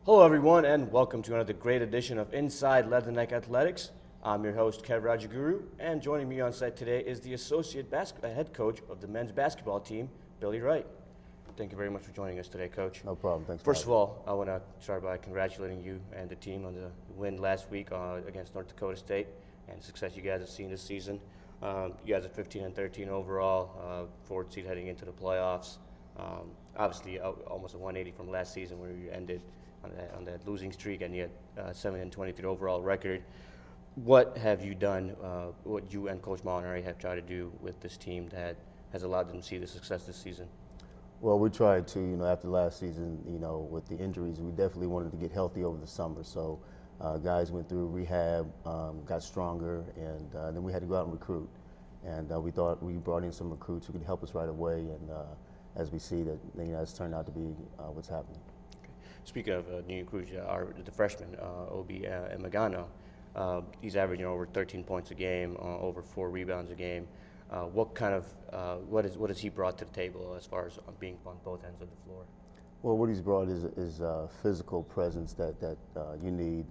Hello, everyone, and welcome to another great edition of Inside Leatherneck Athletics. I'm your host, Kev Rajyaguru, and joining me on site today is the associate head coach of the men's basketball team, Billy Wright. Thank you very much for joining us today, Coach. No problem. Thanks. First of all, I want to start by congratulating you and the team on the win last week against North Dakota State and the success you guys have seen this season. You guys are 15-13 overall, fourth seed heading into the playoffs. Obviously, almost a 180 from last season where you ended on that losing streak, and you had 7-23 overall record. What have you done, what you and Coach Molinari have tried to do with this team that has allowed them to see the success this season? Well, we tried to, after last season, with the injuries, we definitely wanted to get healthy over the summer. So guys went through rehab, got stronger, and then we had to go out and recruit. And we thought we brought in some recruits who could help us right away, and as we see that, it's turned out to be what's happening. Speaking of new recruits, the freshman, Obi Emagano, he's averaging over 13 points a game, over 4 rebounds a game. What has he brought to the table as far as being on both ends of the floor? Well, what he's brought is physical presence that you need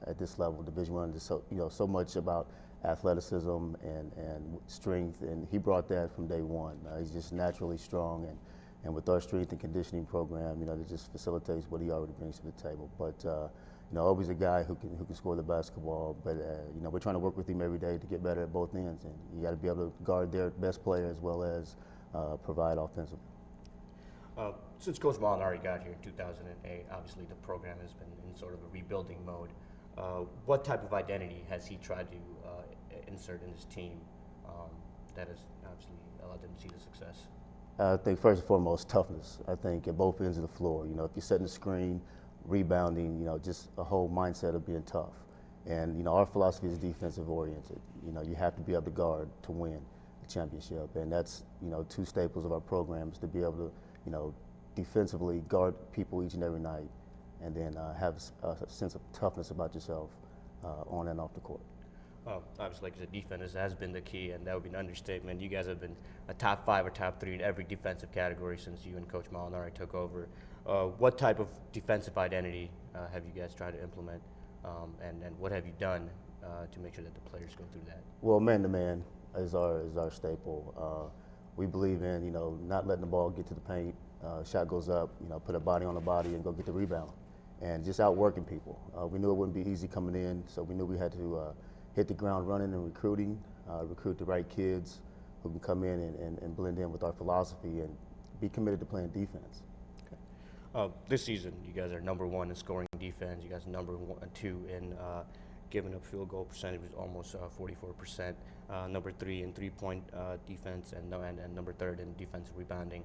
at this level, Division I. So much about athleticism and strength, and he brought that from day one. He's just naturally strong, and with our strength and conditioning program, that just facilitates what he already brings to the table. But always a guy who can score the basketball. But we're trying to work with him every day to get better at both ends, and you got to be able to guard their best player as well as provide offensively. Since Coach Molinari got here in 2008, obviously the program has been in sort of a rebuilding mode. What type of identity has he tried to insert in his team that has obviously allowed them to see the success? I think first and foremost, toughness. I think at both ends of the floor. If you're setting the screen, rebounding, just a whole mindset of being tough. And our philosophy is defensive oriented. You have to be able to guard to win the championship, and that's two staples of our programs, to be able to defensively guard people each and every night, and then have a sense of toughness about yourself on and off the court. Obviously, like you said, defense has been the key, and that would be an understatement. You guys have been a top 5 or top 3 in every defensive category since you and Coach Molinari took over. What type of defensive identity have you guys tried to implement, and what have you done to make sure that the players go through that? Well, man-to-man is our staple. We believe in not letting the ball get to the paint. Shot goes up, put a body on the body and go get the rebound, and just outworking people. We knew it wouldn't be easy coming in, so we knew we had to hit the ground running and recruiting, recruit the right kids who can come in and blend in with our philosophy and be committed to playing defense. Okay. This season, you guys are number 1 in scoring defense. You guys are number 2 in giving up field goal percentage, was almost 44%. Number 3 in three-point defense, and number 3rd in defensive rebounding.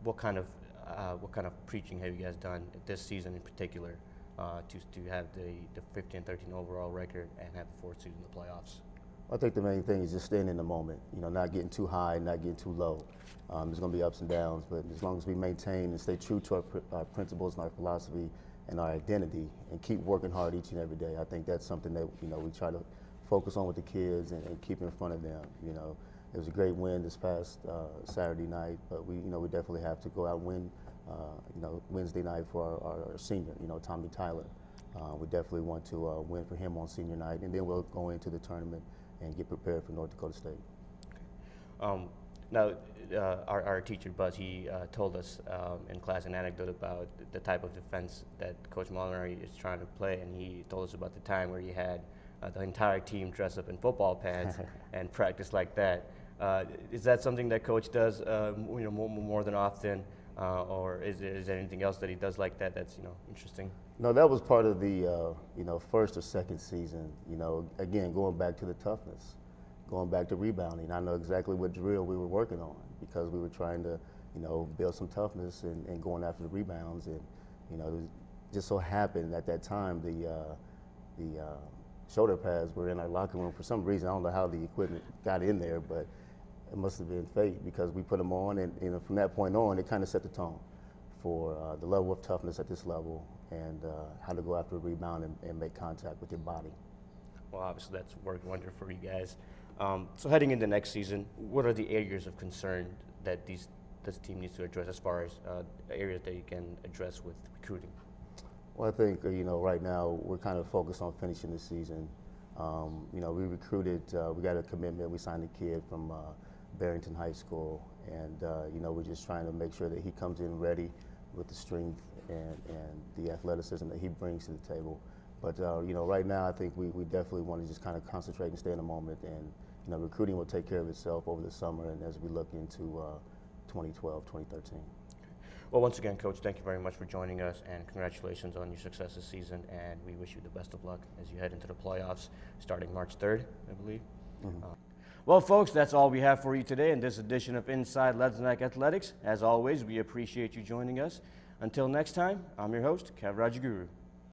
What kind of preaching have you guys done this season in particular to have the 15-13 overall record and have the 4th seed in the playoffs? I think the main thing is just staying in the moment. Not getting too high, not getting too low. There's going to be ups and downs, but as long as we maintain and stay true to our principles and our philosophy and our identity, and keep working hard each and every day, I think that's something that we try to focus on with the kids and keep in front of them. It was a great win this past Saturday night, but we definitely have to go out and win. Wednesday night for our senior, Tommy Tyler. We definitely want to win for him on senior night, and then we'll go into the tournament and get prepared for North Dakota State. Okay. Now, our teacher, Buzz, he told us in class an anecdote about the type of defense that Coach Molinari is trying to play, and he told us about the time where he had the entire team dress up in football pants and practice like that. Is that something that Coach does more than often? Or is there anything else that he does like that that's interesting? No, that was part of the first or second season. Again, going back to the toughness, going back to rebounding. I know exactly what drill we were working on, because we were trying to build some toughness and going after the rebounds. And it just so happened at that time the shoulder pads were in our locker room for some reason. I don't know how the equipment got in there, but it must have been fate, because we put them on, and from that point on, it kind of set the tone for the level of toughness at this level, and how to go after a rebound and make contact with your body. Well, obviously that's worked wonder for you guys. So heading into next season, what are the areas of concern that this team needs to address as far as areas that you can address with recruiting? Well, I think, right now we're kind of focused on finishing the season. We recruited, we got a commitment, we signed a kid from Barrington High School, and, we're just trying to make sure that he comes in ready with the strength and the athleticism that he brings to the table. But, right now I think we definitely want to just kind of concentrate and stay in the moment, and, recruiting will take care of itself over the summer and as we look into 2012, 2013. Well, once again, Coach, thank you very much for joining us, and congratulations on your success this season, and we wish you the best of luck as you head into the playoffs starting March 3rd, I believe. Mm-hmm. Well, folks, that's all we have for you today in this edition of Inside Leatherneck Athletics. As always, we appreciate you joining us. Until next time, I'm your host, Kev Rajyaguru.